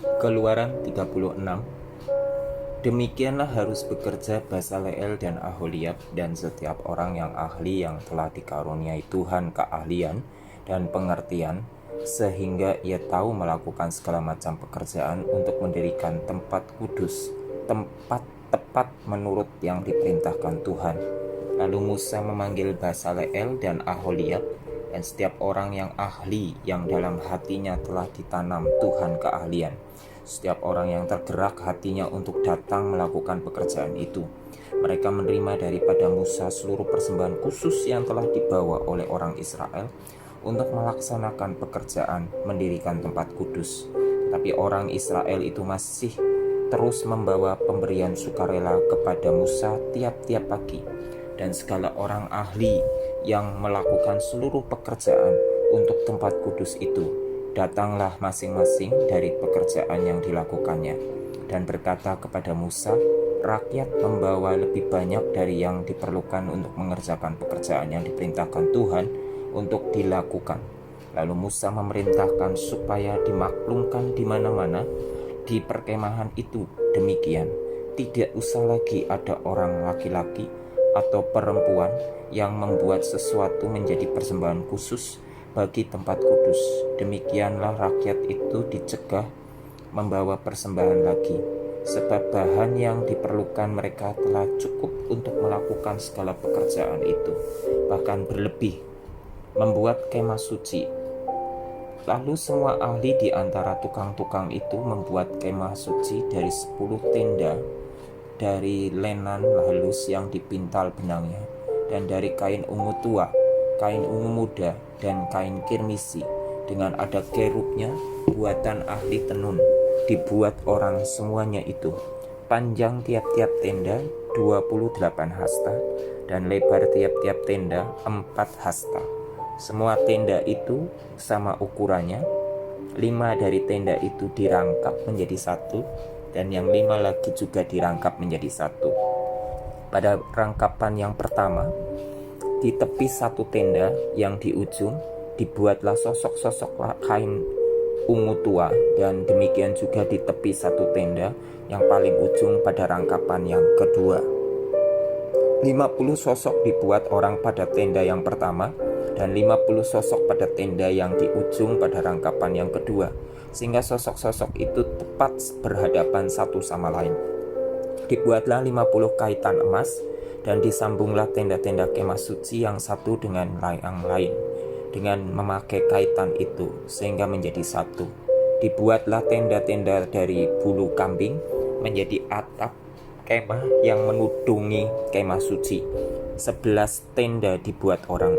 Keluaran 36. Demikianlah harus bekerja Basaleel dan Aholiab dan setiap orang yang ahli yang telah dikaruniai Tuhan keahlian dan pengertian, sehingga ia tahu melakukan segala macam pekerjaan untuk mendirikan tempat kudus, tempat tepat menurut yang diperintahkan Tuhan. Lalu Musa memanggil Basaleel dan Aholiab dan setiap orang yang ahli yang dalam hatinya telah ditanam Tuhan keahlian, setiap orang yang tergerak hatinya untuk datang melakukan pekerjaan itu. Mereka menerima daripada Musa seluruh persembahan khusus yang telah dibawa oleh orang Israel untuk melaksanakan pekerjaan mendirikan tempat kudus. Tapi orang Israel itu masih terus membawa pemberian sukarela kepada Musa tiap-tiap pagi, dan segala orang ahli yang melakukan seluruh pekerjaan untuk tempat kudus itu datanglah masing-masing dari pekerjaan yang dilakukannya, dan berkata kepada Musa, rakyat membawa lebih banyak dari yang diperlukan untuk mengerjakan pekerjaan yang diperintahkan Tuhan untuk dilakukan. Lalu Musa memerintahkan supaya dimaklumkan di mana-mana di perkemahan itu demikian, tidak usah lagi ada orang laki-laki atau perempuan yang membuat sesuatu menjadi persembahan khusus bagi tempat kudus. Demikianlah rakyat itu dicegah membawa persembahan lagi, sebab bahan yang diperlukan mereka telah cukup untuk melakukan segala pekerjaan itu, bahkan berlebih, membuat kemah suci. Lalu semua ahli di antara tukang-tukang itu membuat kemah suci dari 10 tenda dari lenan halus yang dipintal benangnya, dan dari kain ungu tua, kain ungu muda, dan kain kirmisi, dengan ada kerubnya, buatan ahli tenun, dibuat orang semuanya itu. Panjang tiap-tiap tenda 28 hasta, dan lebar tiap-tiap tenda 4 hasta. Semua tenda itu sama ukurannya. 5 dari tenda itu dirangkap menjadi satu, dan yang 5 lagi juga dirangkap menjadi satu. Pada rangkapan yang pertama, di tepi satu tenda yang di ujung, dibuatlah sosok-sosok kain ungu tua, dan demikian juga di tepi satu tenda yang paling ujung pada rangkapan yang kedua. 50 sosok dibuat orang pada tenda yang pertama, dan 50 sosok pada tenda yang di ujung pada rangkapan yang kedua, sehingga sosok-sosok itu tepat berhadapan satu sama lain. Dibuatlah 50 kaitan emas, dan disambunglah tenda-tenda kemah suci yang satu dengan yang lain dengan memakai kaitan itu, sehingga menjadi satu. Dibuatlah tenda-tenda dari bulu kambing menjadi atap kemah yang menudungi kemah suci. 11 tenda dibuat orang.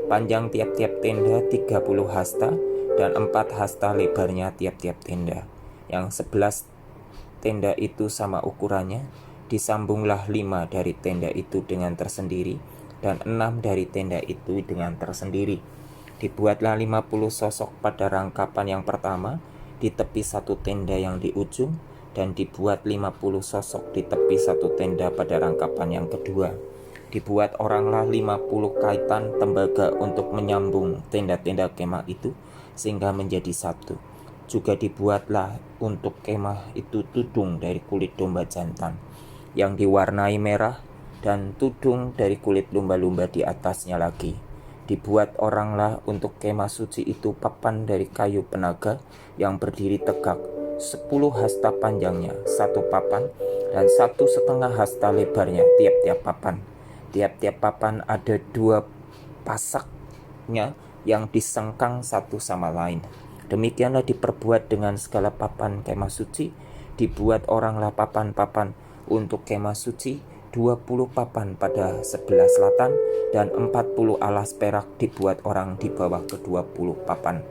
Panjang tiap-tiap tenda 30 hasta, dan 4 hasta lebarnya tiap-tiap tenda. Yang 11 tenda itu sama ukurannya. Disambunglah 5 dari tenda itu dengan tersendiri, dan 6 dari tenda itu dengan tersendiri. Dibuatlah 50 sosok pada rangkapan yang pertama di tepi satu tenda yang di ujung, dan dibuat 50 sosok di tepi satu tenda pada rangkapan yang kedua. Dibuat oranglah 50 kaitan tembaga untuk menyambung tenda-tenda kemah itu, sehingga menjadi satu. Juga dibuatlah untuk kemah itu tudung dari kulit domba jantan yang diwarnai merah, dan tudung dari kulit lumba-lumba di atasnya lagi. Dibuat oranglah untuk kemah suci itu papan dari kayu penaga yang berdiri tegak, 10 hasta panjangnya satu papan, dan 1,5 hasta lebarnya tiap-tiap papan. Tiap-tiap papan ada 2 pasaknya yang disengkang satu sama lain. Demikianlah diperbuat dengan segala papan kemah suci. Dibuat oranglah papan-papan untuk kemah suci, 20 papan pada sebelah selatan, dan 40 alas perak dibuat orang di bawah ke-20 papan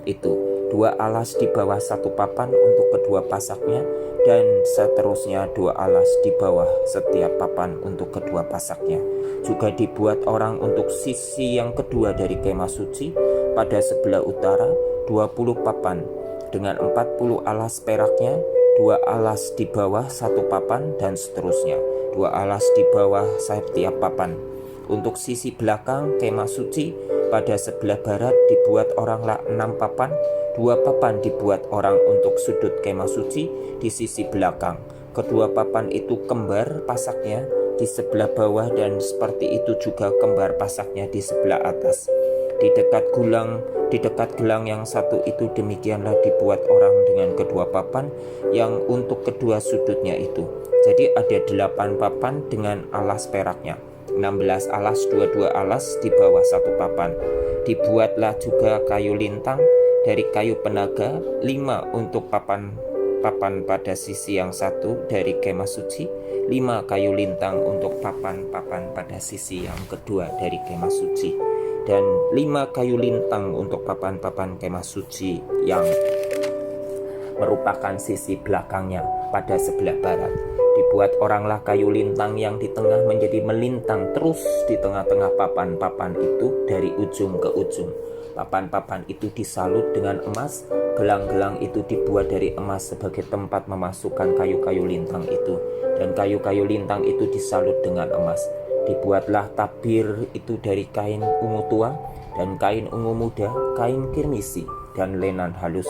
itu. 2 alas di bawah satu papan untuk kedua pasaknya, dan seterusnya 2 alas di bawah setiap papan untuk kedua pasaknya. Juga dibuat orang untuk sisi yang kedua dari kemah suci pada sebelah utara, 20 papan dengan 40 alas peraknya, 2 alas di bawah satu papan, dan seterusnya 2 alas di bawah setiap papan. Untuk sisi belakang kemah suci pada sebelah barat dibuat oranglah 6 papan, 2 papan dibuat orang untuk sudut kemah suci di sisi belakang. Kedua papan itu kembar pasaknya di sebelah bawah, dan seperti itu juga kembar pasaknya di sebelah atas. Di dekat gelang yang satu itu demikianlah dibuat orang dengan kedua papan yang untuk kedua sudutnya itu. Jadi ada 8 papan dengan alas peraknya, 16 alas, 22 alas di bawah satu papan. Dibuatlah juga kayu lintang dari kayu penaga, 5 untuk papan pada sisi yang satu dari kemah suci, 5 kayu lintang untuk papan-papan pada sisi yang kedua dari kemah suci, dan 5 kayu lintang untuk papan-papan kemah suci yang merupakan sisi belakangnya pada sebelah barat. Dibuat oranglah kayu lintang yang di tengah menjadi melintang terus di tengah-tengah papan-papan itu dari ujung ke ujung. Papan-papan itu disalut dengan emas, gelang-gelang itu dibuat dari emas sebagai tempat memasukkan kayu-kayu lintang itu, dan kayu-kayu lintang itu disalut dengan emas. Dibuatlah tabir itu dari kain ungu tua dan kain ungu muda, kain kirmisi dan lenan halus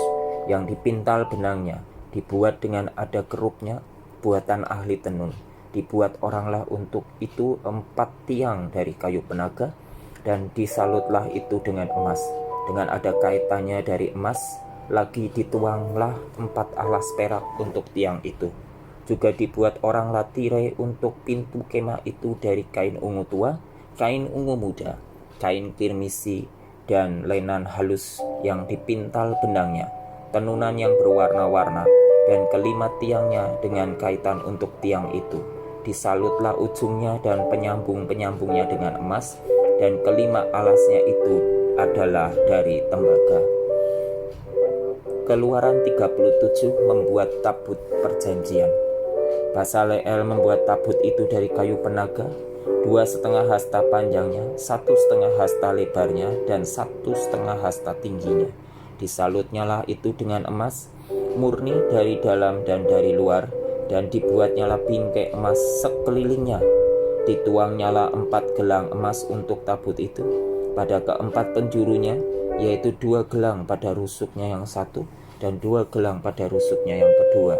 yang dipintal benangnya, dibuat dengan ada kerupnya, buatan ahli tenun. Dibuat oranglah untuk itu 4 tiang dari kayu penaga, dan disalutlah itu dengan emas, dengan ada kaitannya dari emas. Lagi dituanglah 4 alas perak untuk tiang itu. Juga dibuat oranglah tirai untuk pintu kemah itu dari kain ungu tua, kain ungu muda, kain kirmisi dan lenan halus yang dipintal benangnya, tenunan yang berwarna-warna, dan kelima tiangnya dengan kaitan untuk tiang itu. Disalutlah ujungnya dan penyambung-penyambungnya dengan emas, dan kelima alasnya itu adalah dari tembaga. Keluaran 37 membuat tabut perjanjian. Basaleel membuat tabut itu dari kayu penaga, 2,5 hasta panjangnya, 1,5 hasta lebarnya, dan 1,5 hasta tingginya. Disalutnyalah itu dengan emas murni dari dalam dan dari luar, dan dibuatnyalah bingkai emas sekelilingnya. Dituangnyalah 4 gelang emas untuk tabut itu pada keempat penjurunya, yaitu 2 gelang pada rusuknya yang satu dan 2 gelang pada rusuknya yang kedua.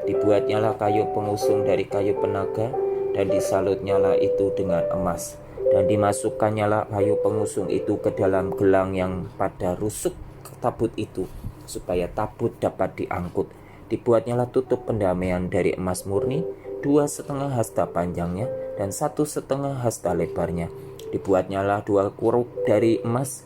Dibuatnyalah kayu pengusung dari kayu penaga, dan disalutnyalah itu dengan emas, dan dimasukkannyalah kayu pengusung itu ke dalam gelang yang pada rusuk tabut itu, supaya tabut dapat diangkut. Dibuatnyalah tutup pendamaian dari emas murni, 2,5 hasta panjangnya dan 1,5 hasta lebarnya. Dibuatnyalah 2 kurup dari emas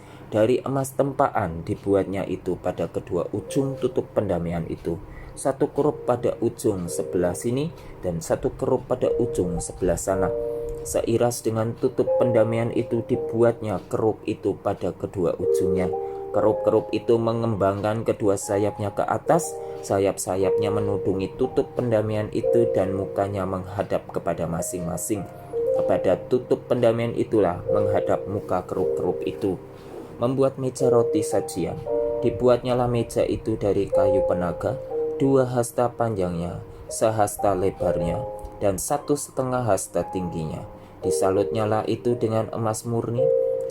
tempaan. Dibuatnya itu pada kedua ujung tutup pendamaian itu, 1 kurup pada ujung sebelah sini dan 1 kurup pada ujung sebelah sana. Seiras dengan tutup pendamaian itu dibuatnya kerup itu pada kedua ujungnya. Kerup-kerup itu mengembangkan kedua sayapnya ke atas, sayap-sayapnya menudungi tutup pendamaian itu, dan mukanya menghadap kepada masing-masing. Kepada tutup pendamaian itulah menghadap muka kerup-kerup itu. Membuat meja roti sajian. Dibuatnyalah meja itu dari kayu penaga, 2 hasta panjangnya, 1 hasta lebarnya, dan 1,5 hasta tingginya. Disalutnyalah itu dengan emas murni,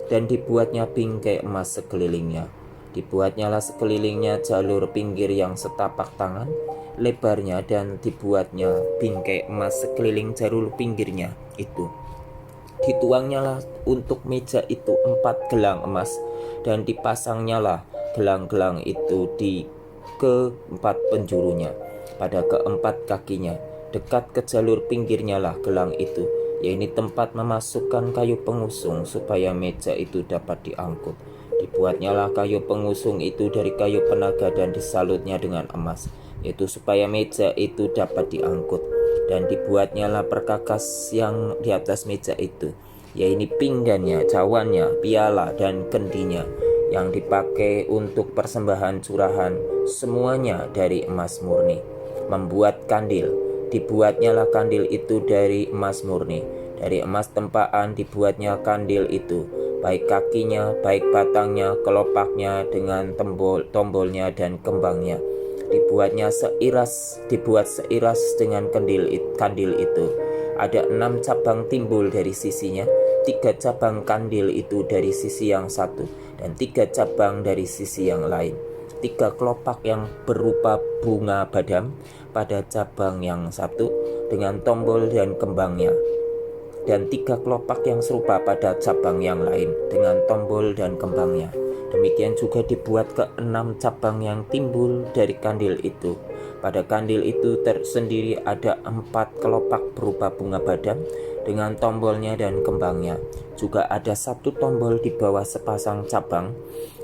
dan dibuatnya bingkai emas sekelilingnya. Dibuatnyalah sekelilingnya jalur pinggir yang setapak tangan lebarnya, dan dibuatnya bingkai emas sekeliling jalur pinggirnya itu. Dituangnyalah untuk meja itu 4 gelang emas, dan dipasangnyalah gelang-gelang itu di keempat penjurunya, pada keempat kakinya. Dekat ke jalur pinggirnya lah gelang itu, yaitu tempat memasukkan kayu pengusung supaya meja itu dapat diangkut. Dibuatnyalah kayu pengusung itu dari kayu penaga, dan disalutnya dengan emas, yaitu supaya meja itu dapat diangkut. Dan dibuatnyalah perkakas yang di atas meja itu, yaitu pinggannya, cawannya, piala, dan kendinya yang dipakai untuk persembahan curahan, semuanya dari emas murni. Membuat kandil. Dibuatnyalah kandil itu dari emas murni. Dari emas tempaan dibuatnya kandil itu, baik kakinya, baik batangnya, kelopaknya, dengan tombolnya dan kembangnya. Dibuat seiras dengan kandil itu. Ada 6 cabang timbul dari sisinya, 3 cabang kandil itu dari sisi yang satu, dan 3 cabang dari sisi yang lain. 3 kelopak yang berupa bunga badam pada cabang yang satu dengan tombol dan kembangnya, dan 3 kelopak yang serupa pada cabang yang lain dengan tombol dan kembangnya. Demikian juga dibuat ke-6 cabang yang timbul dari kandil itu. Pada kandil itu tersendiri ada 4 kelopak berupa bunga badam dengan tombolnya dan kembangnya. Juga ada 1 tombol di bawah sepasang cabang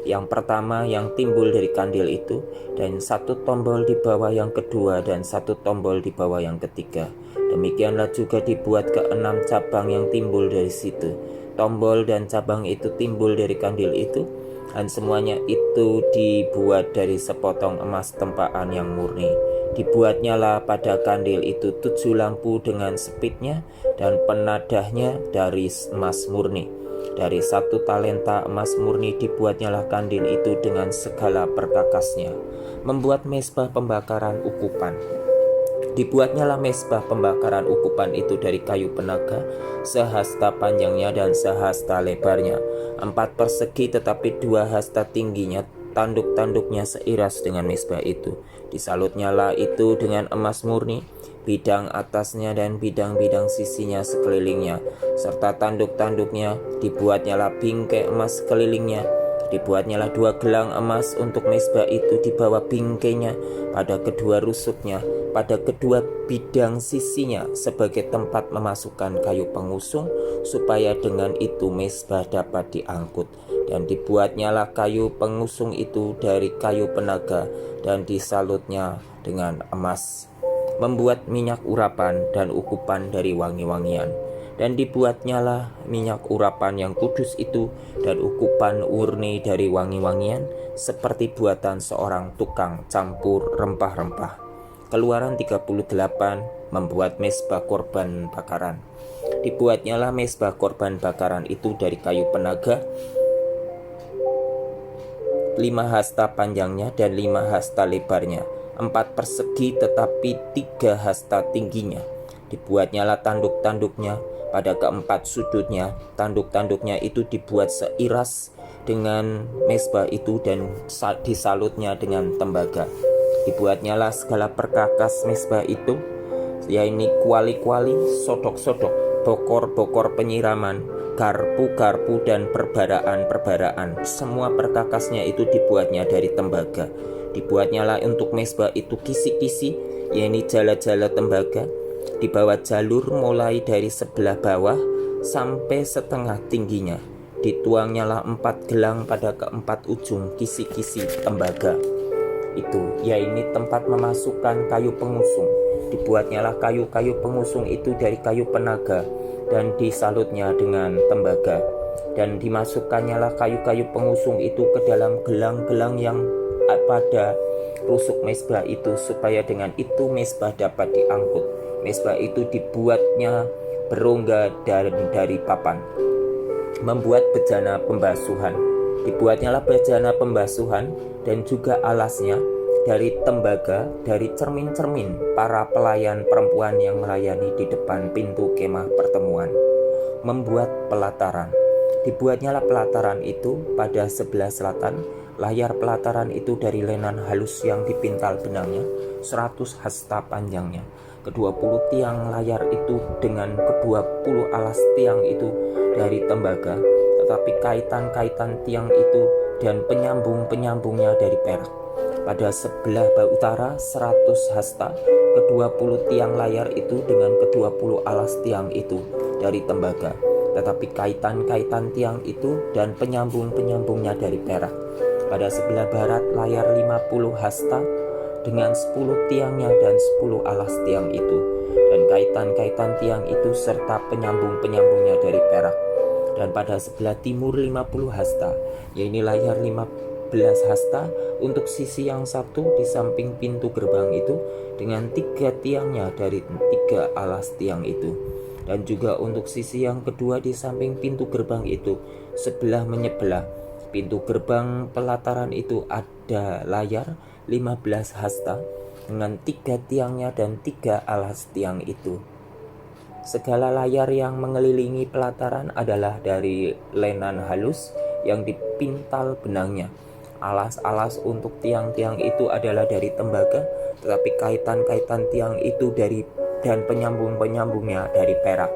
yang pertama yang timbul dari kandil itu, dan 1 tombol di bawah yang kedua, dan 1 tombol di bawah yang ketiga. Demikianlah juga dibuat ke-6 cabang yang timbul dari situ. Tombol dan cabang itu timbul dari kandil itu, dan semuanya itu dibuat dari sepotong emas tempaan yang murni. Dibuatnyalah pada kandil itu 7 lampu dengan sepitnya, dan penadahnya dari emas murni. Dari 1 talenta emas murni dibuatnyalah kandil itu dengan segala perkakasnya. Membuat mezbah pembakaran ukupan. Dibuatnyalah mezbah pembakaran ukupan itu dari kayu penaga, sehasta panjangnya dan sehasta lebarnya, 4 persegi tetapi 2 hasta tingginya. Tanduk-tanduknya seiras dengan mezbah itu. Disalutnyalah itu dengan emas murni, bidang atasnya dan bidang-bidang sisinya sekelilingnya, serta tanduk-tanduknya. Dibuatnyalah bingkai emas sekelilingnya. Dibuatnyalah 2 gelang emas untuk mezbah itu di bawah bingkainya, pada kedua rusuknya, pada kedua bidang sisinya, sebagai tempat memasukkan kayu pengusung, supaya dengan itu mezbah dapat diangkut. Dan dibuatnyalah kayu pengusung itu dari kayu penaga, dan disalutnya dengan emas. Membuat minyak urapan dan ukupan dari wangi-wangian. Dan dibuatnyalah minyak urapan yang kudus itu dan ukupan urni dari wangi-wangian, seperti buatan seorang tukang campur rempah-rempah. Keluaran 38. Membuat mezbah korban bakaran. Dibuatnyalah mezbah korban bakaran itu dari kayu penaga, 5 hasta panjangnya dan 5 hasta lebarnya, 4 persegi tetapi 3 hasta tingginya. Dibuatnyalah tanduk-tanduknya pada keempat sudutnya. Tanduk-tanduknya itu dibuat seiras dengan mezbah itu, dan disalutnya dengan tembaga. Dibuatnyalah segala perkakas mezbah itu, yaitu kuali-kuali, sodok-sodok, bokor-bokor penyiraman, garpu-garpu, dan perbaraan-perbaraan. Semua perkakasnya itu dibuatnya dari tembaga. Dibuatnyalah untuk mezbah itu kisi-kisi, yaitu jala-jala tembaga, di bawah jalur mulai dari sebelah bawah sampai setengah tingginya. Dituangnyalah 4 gelang pada keempat ujung kisi-kisi tembaga itu, yaitu tempat memasukkan kayu pengusung. Dibuatnyalah kayu-kayu pengusung itu dari kayu penaga, dan disalutnya dengan tembaga. Dan dimasukannyalah kayu-kayu pengusung itu ke dalam gelang-gelang yang pada rusuk mezbah itu, supaya dengan itu mezbah dapat diangkut. Mezbah itu dibuatnya berongga dari papan. Membuat bejana pembasuhan. Dibuatnyalah bejana pembasuhan dan juga alasnya dari tembaga, dari cermin-cermin para pelayan perempuan yang melayani di depan pintu kemah pertemuan. Membuat pelataran. Dibuatnyalah pelataran itu pada sebelah selatan. Layar pelataran itu dari lenan halus yang dipintal benangnya, 100 hasta panjangnya. Ke-20 tiang layar itu dengan ke-20 alas tiang itu dari tembaga, tetapi kaitan-kaitan tiang itu dan penyambung-penyambungnya dari perak. Pada sebelah utara 100 hasta, ke-20 tiang layar itu dengan ke-20 alas tiang itu dari tembaga, tetapi kaitan-kaitan tiang itu dan penyambung-penyambungnya dari perak. Pada sebelah barat layar 50 hasta dengan 10 tiangnya dan 10 alas tiang itu, dan kaitan-kaitan tiang itu serta penyambung-penyambungnya dari perak. Dan pada sebelah timur 50 hasta, yaitu layar 15 hasta untuk sisi yang satu di samping pintu gerbang itu, dengan 3 tiangnya dari 3 alas tiang itu. Dan juga untuk sisi yang kedua di samping pintu gerbang itu, sebelah menyebelah pintu gerbang pelataran itu ada layar 15 hasta dengan 3 tiangnya dan 3 alas tiang itu. Segala layar yang mengelilingi pelataran adalah dari lenan halus yang dipintal benangnya. Alas-alas untuk tiang-tiang itu adalah dari tembaga, tetapi kaitan-kaitan tiang itu dan penyambung-penyambungnya dari perak.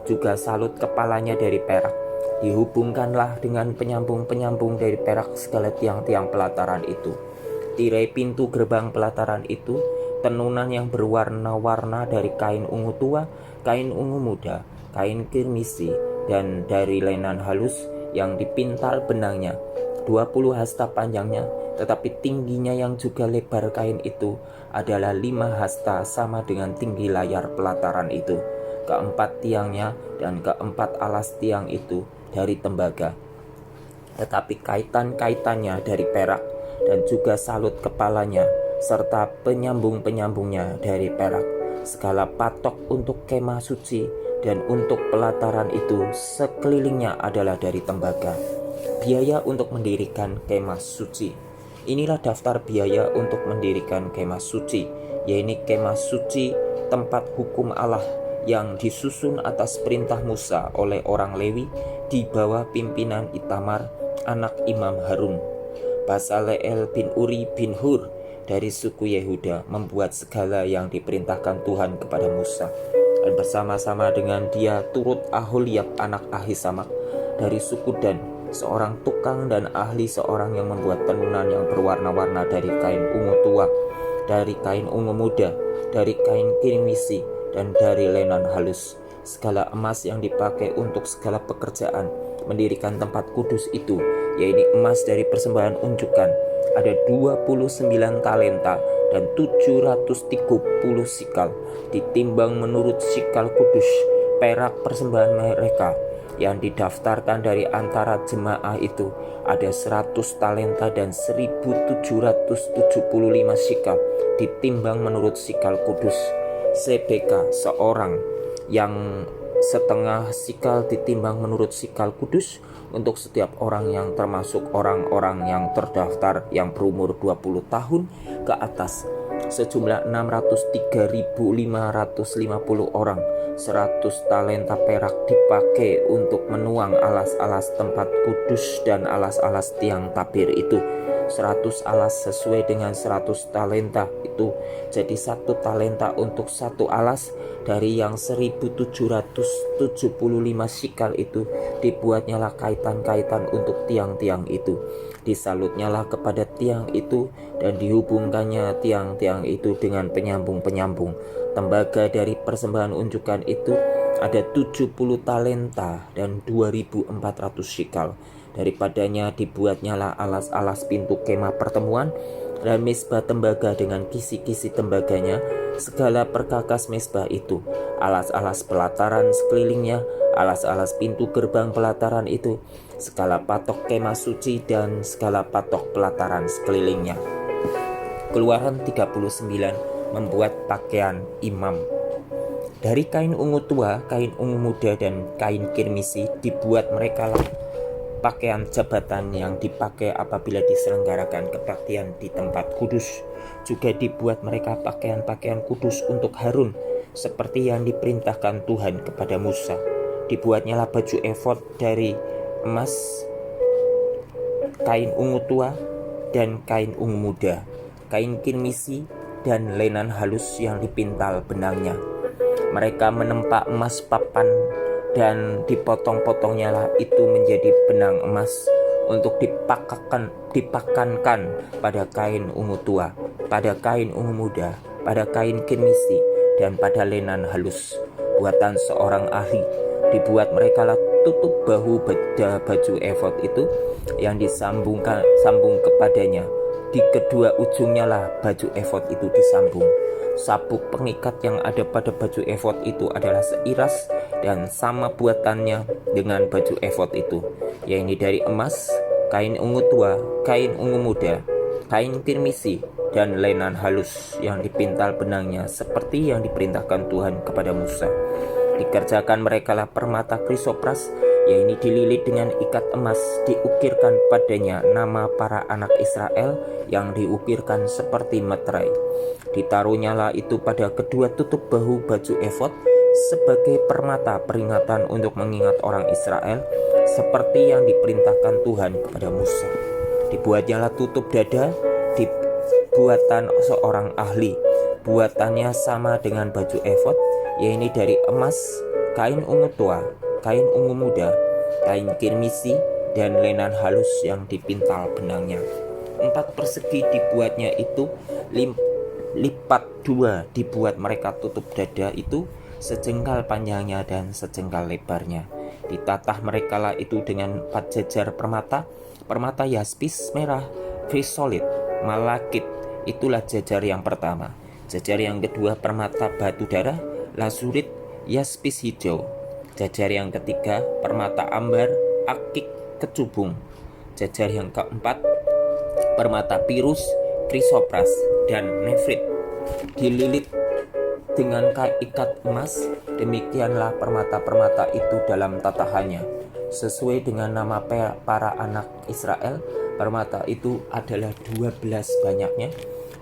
Juga salut kepalanya dari perak. Dihubungkanlah dengan penyambung-penyambung dari perak segala tiang-tiang pelataran itu. Tirai pintu gerbang pelataran itu tenunan yang berwarna-warna dari kain ungu tua, kain ungu muda, kain kirmisi, dan dari lenan halus yang dipintal benangnya. 20 hasta panjangnya, tetapi tingginya yang juga lebar kain itu adalah 5 hasta, sama dengan tinggi layar pelataran itu. Keempat tiangnya dan keempat alas tiang itu dari tembaga, tetapi kaitan-kaitannya dari perak, dan juga salut kepalanya serta penyambung-penyambungnya dari perak. Segala patok untuk kemah suci dan untuk pelataran itu sekelilingnya adalah dari tembaga. Biaya untuk mendirikan kemah suci. Inilah daftar biaya untuk mendirikan kemah suci, yaitu kemah suci tempat hukum Allah yang disusun atas perintah Musa oleh orang Lewi di bawah pimpinan Itamar, anak Imam Harun. Basaleel bin Uri bin Hur dari suku Yehuda membuat segala yang diperintahkan Tuhan kepada Musa, dan bersama-sama dengan dia turut Aholiab anak Ahisamak dari suku Dan, seorang tukang dan ahli, seorang yang membuat tenunan yang berwarna-warna dari kain ungu tua, dari kain ungu muda, dari kain kirmisi, dan dari lenan halus. Segala emas yang dipakai untuk segala pekerjaan mendirikan tempat kudus itu, yaitu emas dari persembahan unjukan, ada 29 talenta dan 730 sikal, ditimbang menurut sikal kudus. Perak persembahan mereka yang didaftarkan dari antara jemaah itu ada 100 talenta dan 1775 sikal, ditimbang menurut sikal kudus. Sebeka seorang yang setengah sikal ditimbang menurut sikal kudus untuk setiap orang yang termasuk orang-orang yang terdaftar yang berumur 20 tahun ke atas, sejumlah 603.550 orang. 100 talenta perak dipakai untuk menuang alas-alas tempat kudus dan alas-alas tiang tabir itu. 100 alas sesuai dengan 100 talenta itu, jadi 1 talenta untuk 1 alas. Dari yang 1775 sikal itu dibuatnyalah kaitan-kaitan untuk tiang-tiang itu. Disalutnyalah kepada tiang itu dan dihubungkannya tiang-tiang itu dengan penyambung-penyambung. Tembaga dari persembahan unjukan itu ada 70 talenta dan 2.400 sikal. Daripadanya dibuatnyalah alas-alas pintu kemah pertemuan dan mesbah tembaga dengan kisi-kisi tembaganya, segala perkakas mesbah itu, alas-alas pelataran sekelilingnya, alas-alas pintu gerbang pelataran itu, segala patok kemah suci dan segala patok pelataran sekelilingnya. Keluaran 39 membuat pakaian imam. Dari kain ungu tua, kain ungu muda, dan kain kirmisi dibuat mereka pakaian jabatan yang dipakai apabila diselenggarakan kebaktian di tempat kudus. Juga dibuat mereka pakaian-pakaian kudus untuk Harun, seperti yang diperintahkan Tuhan kepada Musa. Dibuatnyalah baju efod dari emas, kain ungu tua, dan kain ungu muda, kain kirmisi, dan lenan halus yang dipintal benangnya. Mereka menempa emas papan dan dipotong-potongnya lah itu menjadi benang emas untuk dipakankan pada kain ungu tua, pada kain ungu muda, pada kain kirmisi, dan pada lenan halus buatan seorang ahli. Dibuat mereka lah tutup bahu baju efod itu yang sambung kepadanya. Di kedua ujungnya lah baju efod itu disambung. Sabuk pengikat yang ada pada baju efod itu adalah seiras dan sama buatannya dengan baju efod itu, yaitu dari emas, kain ungu tua, kain ungu muda, kain kirmisi, dan lenan halus yang dipintal benangnya seperti yang diperintahkan Tuhan kepada Musa. Dikerjakan merekalah permata krisopras, yaitu dililit dengan ikat emas, diukirkan padanya nama para anak Israel yang diukirkan seperti meterai. Ditaruhnyalah itu pada kedua tutup bahu baju efod, sebagai permata peringatan untuk mengingat orang Israel seperti yang diperintahkan Tuhan kepada Musa. Dibuatnyalah tutup dada dibuatan seorang ahli. Buatannya sama dengan baju efod, yaitu dari emas, kain ungu tua, kain ungu muda, kain kirmisi, dan lenan halus yang dipintal benangnya. 4 persegi dibuatnya itu, lipat 2 dibuat mereka tutup dada itu, sejengkal panjangnya dan sejengkal lebarnya. Ditatah merekalah itu dengan 4 jajar permata yaspis merah, krisolit, malakit. Itulah jajar yang pertama. Jajar yang kedua permata batu darah, lazurit, yaspis hijau. Jajar yang ketiga permata ambar, akik, kecubung. Jajar yang keempat permata pirus, krisopras, dan nefrit. Dililit dengan ikat emas. Demikianlah permata-permata itu dalam tatahannya. Sesuai dengan nama para anak Israel, permata itu adalah 12 banyaknya.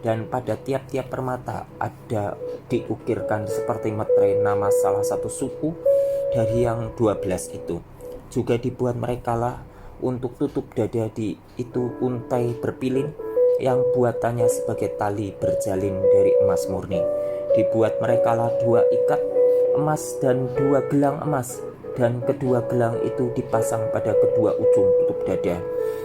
Dan pada tiap-tiap permata ada diukirkan seperti meterai nama salah satu suku dari yang 12 itu. Juga dibuat merekalah untuk tutup dada itu untai berpilin yang buatannya sebagai tali berjalin dari emas murni. Dibuat merekalah 2 ikat emas dan 2 gelang emas, dan kedua gelang itu dipasang pada kedua ujung tutup dada.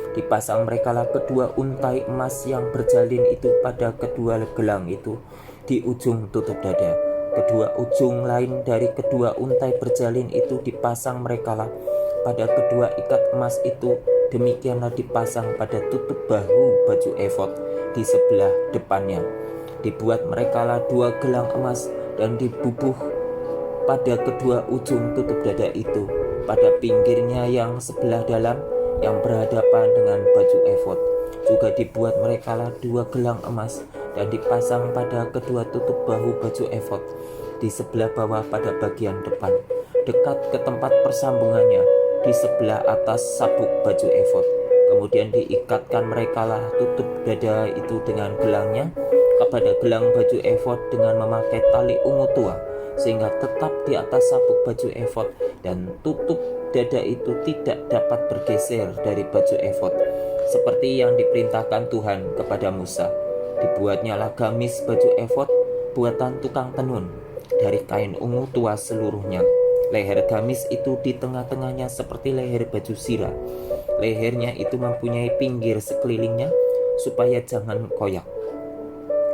Dipasang merekalah kedua untai emas yang berjalin itu pada kedua gelang itu di ujung tutup dada. Kedua ujung lain dari kedua untai berjalin itu dipasang merekalah pada kedua ikat emas itu. Demikianlah dipasang pada tutup bahu baju efod di sebelah depannya. Dibuat merekalah 2 gelang emas dan dibubuh pada kedua ujung tutup dada itu, pada pinggirnya yang sebelah dalam yang berhadapan dengan baju efod. Juga dibuat merekalah 2 gelang emas dan dipasang pada kedua tutup bahu baju efod di sebelah bawah pada bagian depan, dekat ke tempat persambungannya di sebelah atas sabuk baju efod. Kemudian diikatkan merekalah tutup dada itu dengan gelangnya kepada gelang baju efod dengan memakai tali ungu tua, sehingga tetap di atas sabuk baju efod, dan tutup dada itu tidak dapat bergeser dari baju efod, seperti yang diperintahkan Tuhan kepada Musa. Dibuatnyalah gamis baju efod buatan tukang tenun dari kain ungu tua seluruhnya. Leher gamis itu di tengah-tengahnya seperti leher baju sirah. Lehernya itu mempunyai pinggir sekelilingnya supaya jangan koyak.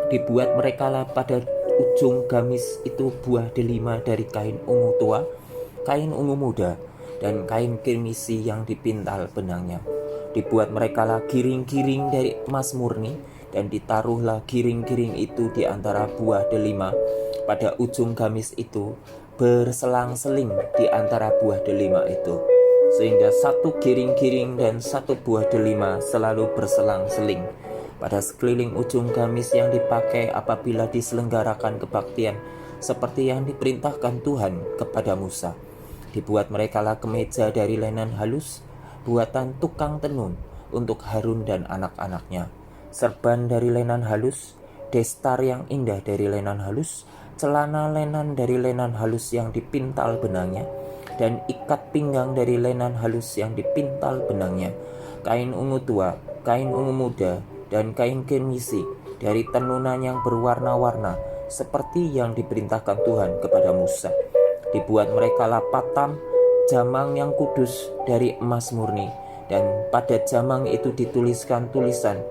Dibuat merekalah pada ujung gamis itu buah delima dari kain ungu tua, kain ungu muda, dan kain kirmisi yang dipintal benangnya. Dibuat merekalah giring-giring dari emas murni, dan ditaruhlah giring-giring itu di antara buah delima pada ujung gamis itu, berselang-seling di antara buah delima itu, sehingga satu giring-giring dan satu buah delima selalu berselang-seling pada sekeliling ujung gamis yang dipakai apabila diselenggarakan kebaktian, seperti yang diperintahkan Tuhan kepada Musa. Dibuat merekalah kemeja dari lenan halus, buatan tukang tenun untuk Harun dan anak-anaknya, serban dari lenan halus, destar yang indah dari lenan halus, celana lenan dari lenan halus yang dipintal benangnya, dan ikat pinggang dari lenan halus yang dipintal benangnya, kain ungu tua, kain ungu muda, dan kain kirmisi dari tenunan yang berwarna-warna, seperti yang diperintahkan Tuhan kepada Musa. Dibuat merekalah patam jamang yang kudus dari emas murni, dan pada jamang itu dituliskan tulisan,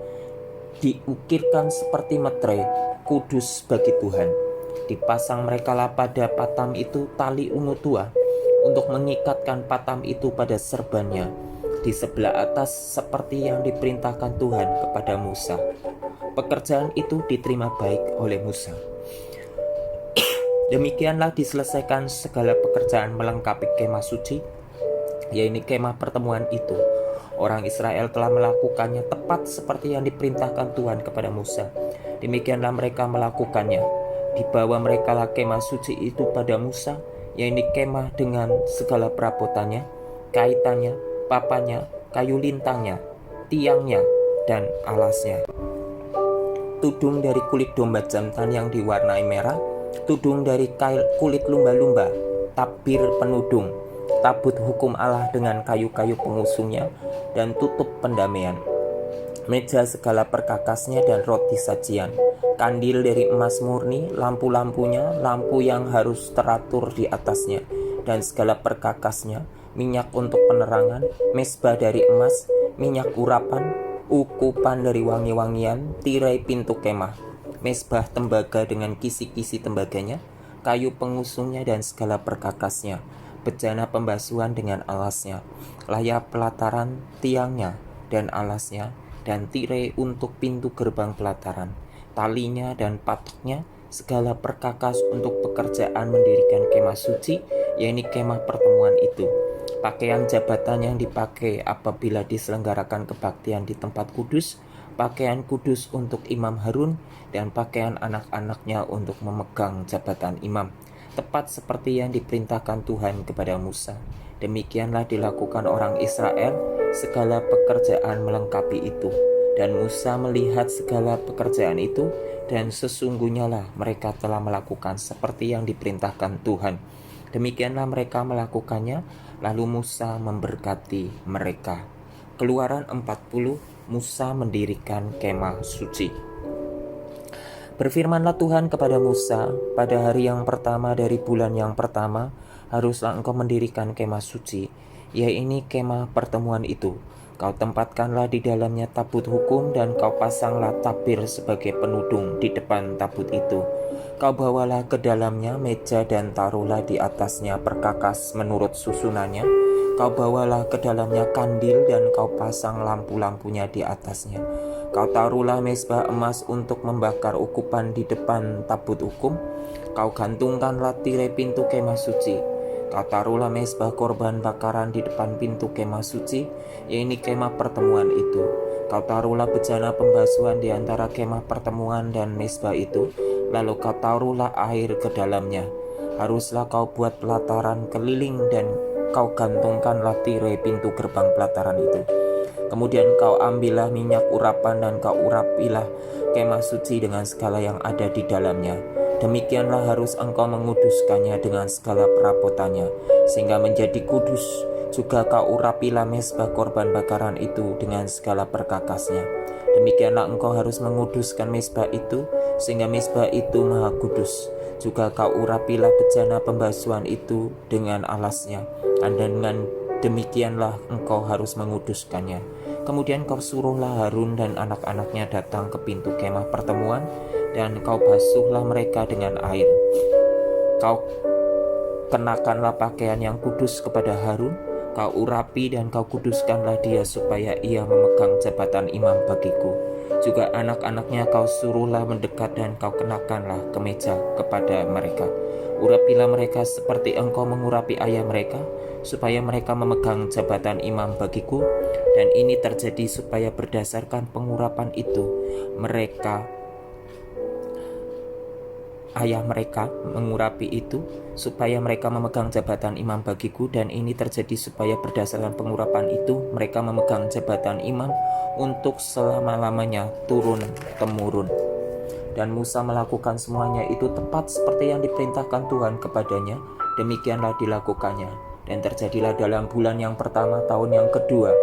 diukirkan seperti meterai, kudus bagi Tuhan. Dipasang merekalah pada patam itu tali ungu tua untuk mengikatkan patam itu pada serbannya di sebelah atas, seperti yang diperintahkan Tuhan kepada Musa. Pekerjaan itu diterima baik oleh Musa. Demikianlah diselesaikan segala pekerjaan melengkapi kemah suci, yaitu kemah pertemuan itu. Orang Israel telah melakukannya tepat seperti yang diperintahkan Tuhan kepada Musa. Demikianlah mereka melakukannya. Dibawa merekalah kemah suci itu pada Musa, yaitu kemah dengan segala perabotannya, kaitannya, papanya, kayu lintangnya, tiangnya, dan alasnya. Tudung dari kulit domba jantan yang diwarnai merah, tudung dari kulit lumba-lumba, tabir penudung, tabut hukum Allah dengan kayu-kayu pengusungnya, dan tutup pendamaian, meja segala perkakasnya dan roti sajian, kandil dari emas murni, lampu-lampunya, lampu yang harus teratur di atasnya, dan segala perkakasnya, minyak untuk penerangan, mesbah dari emas, minyak urapan, ukupan dari wangi-wangian, tirai pintu kemah, mesbah tembaga dengan kisi-kisi tembaganya, kayu pengusungnya dan segala perkakasnya, bejana pembasuhan dengan alasnya, layar pelataran, tiangnya dan alasnya, dan tirai untuk pintu gerbang pelataran, talinya dan patoknya, segala perkakas untuk pekerjaan mendirikan kemah suci, yaitu kemah pertemuan itu. Pakaian jabatan yang dipakai apabila diselenggarakan kebaktian di tempat kudus, pakaian kudus untuk imam Harun, dan pakaian anak-anaknya untuk memegang jabatan imam, tepat seperti yang diperintahkan Tuhan kepada Musa. Demikianlah dilakukan orang Israel, segala pekerjaan melengkapi itu. Dan Musa melihat segala pekerjaan itu, dan sesungguhnya lah mereka telah melakukan seperti yang diperintahkan Tuhan. Demikianlah mereka melakukannya, lalu Musa memberkati mereka. Keluaran 40, Musa mendirikan kemah suci. Berfirmanlah Tuhan kepada Musa, pada hari yang pertama dari bulan yang pertama, haruslah engkau mendirikan kemah suci, yaitu kemah pertemuan itu. Kau tempatkanlah di dalamnya tabut hukum, dan kau pasanglah tabir sebagai penudung di depan tabut itu. Kau bawalah ke dalamnya meja dan taruhlah di atasnya perkakas menurut susunannya. Kau bawalah ke dalamnya kandil dan kau pasang lampu-lampunya di atasnya. Kau taruhlah mesbah emas untuk membakar ukupan di depan tabut hukum. Kau gantungkanlah tirai pintu kemah suci. Kau taruhlah mesbah korban bakaran di depan pintu kemah suci, yaitu kemah pertemuan itu. Kau taruhlah bejana pembasuhan di antara kemah pertemuan dan mesbah itu. Lalu kau taruhlah air ke dalamnya. Haruslah kau buat pelataran keliling dan kau gantungkanlah tirai pintu gerbang pelataran itu. Kemudian kau ambillah minyak urapan dan kau urapilah kemah suci dengan segala yang ada di dalamnya. Demikianlah harus engkau menguduskannya dengan segala perabotannya, sehingga menjadi kudus. Juga kau urapilah mesbah korban bakaran itu dengan segala perkakasnya. Demikianlah engkau harus menguduskan mesbah itu, sehingga mesbah itu maha kudus. Juga kau urapilah bejana pembasuhan itu dengan alasnya, dan dengan demikianlah engkau harus menguduskannya. Kemudian kau suruhlah Harun dan anak-anaknya datang ke pintu kemah pertemuan, dan kau basuhlah mereka dengan air. Kau kenakanlah pakaian yang kudus kepada Harun, kau urapi dan kau kuduskanlah dia supaya ia memegang jabatan imam bagiku. Juga anak-anaknya kau suruhlah mendekat dan kau kenakanlah kemeja kepada mereka. Urapilah mereka seperti engkau mengurapi ayah mereka, supaya mereka memegang jabatan imam bagiku. Dan ini terjadi supaya berdasarkan pengurapan itu ayah mereka mengurapi itu, supaya mereka memegang jabatan imam bagiku. Dan ini terjadi supaya berdasarkan pengurapan itu mereka memegang jabatan imam untuk selama-lamanya turun-temurun. Dan Musa melakukan semuanya itu tepat seperti yang diperintahkan Tuhan kepadanya. Demikianlah dilakukannya. Dan terjadilah dalam bulan yang pertama tahun yang kedua,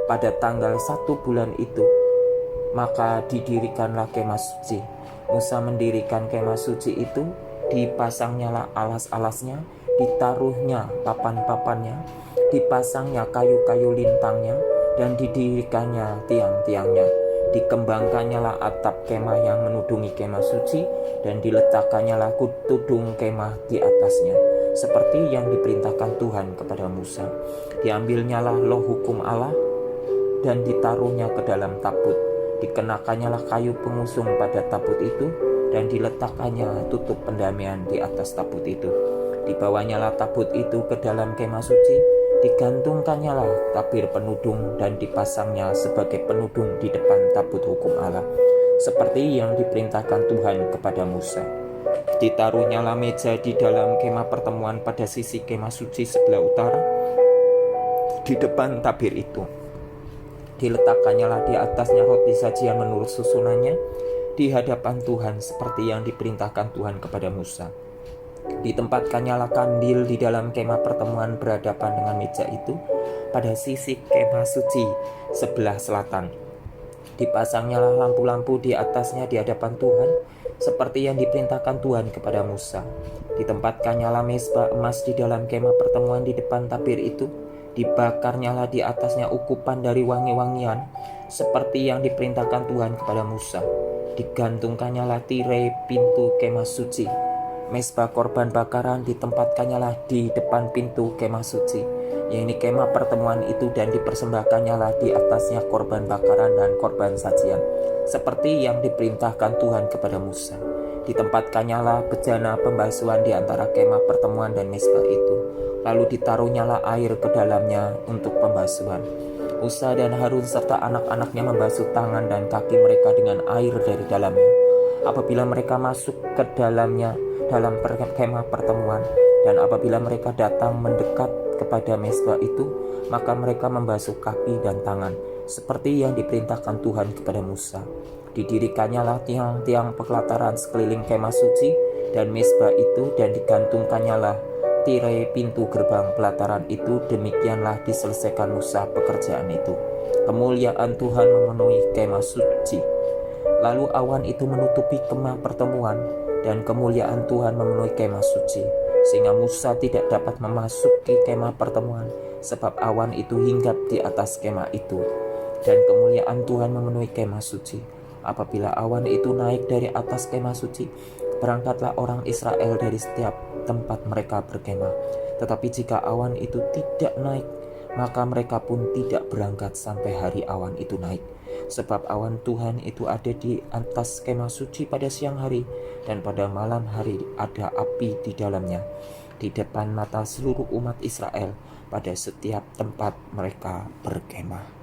pada tanggal 1 bulan itu, maka didirikanlah kemah suci. Musa mendirikan kemah suci itu, dipasangnyalah alas-alasnya, ditaruhnya papan-papannya, dipasangnya kayu-kayu lintangnya, dan didirikannya tiang-tiangnya. Dikembangkannyalah atap kemah yang menudungi kemah suci, dan diletakannyalah tudung kemah di atasnya, seperti yang diperintahkan Tuhan kepada Musa. Diambilnyalah loh hukum Allah, dan ditaruhnya ke dalam tabut. Dikenakannyalah kayu pengusung pada tabut itu, dan diletakkannya tutup pendamaian di atas tabut itu. Dibawanyalah tabut itu ke dalam kemah suci, digantungkannyalah tabir penudung, dan dipasangnya sebagai penudung di depan tabut hukum Allah, seperti yang diperintahkan Tuhan kepada Musa. Ditaruhnyalah meja di dalam kemah pertemuan pada sisi kemah suci sebelah utara, di depan tabir itu. Diletakannyalah di atasnya roti sajian menurut susunannya, di hadapan Tuhan seperti yang diperintahkan Tuhan kepada Musa. Ditempatkannya kandil di dalam kemah pertemuan berhadapan dengan meja itu pada sisi kemah suci sebelah selatan. Dipasangnya lampu-lampu di atasnya di hadapan Tuhan seperti yang diperintahkan Tuhan kepada Musa. Ditempatkannya mezbah emas di dalam kemah pertemuan di depan tabir itu. Dibakarnyalah di atasnya ukupan dari wangi-wangian seperti yang diperintahkan Tuhan kepada Musa. Digantungkannyalah tirai pintu kemah suci. Mezbah korban bakaran ditempatkannya di depan pintu kemah suci, yaitu kemah pertemuan itu, dan dipersembahkannyalah di atasnya korban bakaran dan korban sajian, seperti yang diperintahkan Tuhan kepada Musa. Ditempatkannya bejana pembasuhan di antara kemah pertemuan dan mezbah itu, lalu ditaruhnyalah air ke dalamnya untuk pembasuhan. Musa dan Harun serta anak-anaknya membasuh tangan dan kaki mereka dengan air dari dalamnya. Apabila mereka masuk ke dalamnya dalam kemah pertemuan, dan apabila mereka datang mendekat kepada mezbah itu, maka mereka membasuh kaki dan tangan seperti yang diperintahkan Tuhan kepada Musa. Didirikannya tiang-tiang pelataran sekeliling kemah suci dan mezbah itu, dan digantungkannya tirai pintu gerbang pelataran itu. Demikianlah diselesaikan Musa pekerjaan itu. Kemuliaan Tuhan memenuhi kemah suci. Lalu awan itu menutupi kemah pertemuan, dan kemuliaan Tuhan memenuhi kemah suci, sehingga Musa tidak dapat memasuki kemah pertemuan, sebab awan itu hinggap di atas kemah itu. Dan kemuliaan Tuhan memenuhi kemah suci. Apabila awan itu naik dari atas kemah suci, berangkatlah orang Israel dari setiap tempat mereka berkemah. Tetapi jika awan itu tidak naik, maka mereka pun tidak berangkat sampai hari awan itu naik. Sebab awan Tuhan itu ada di atas kemah suci pada siang hari, dan pada malam hari ada api di dalamnya, di depan mata seluruh umat Israel pada setiap tempat mereka berkemah.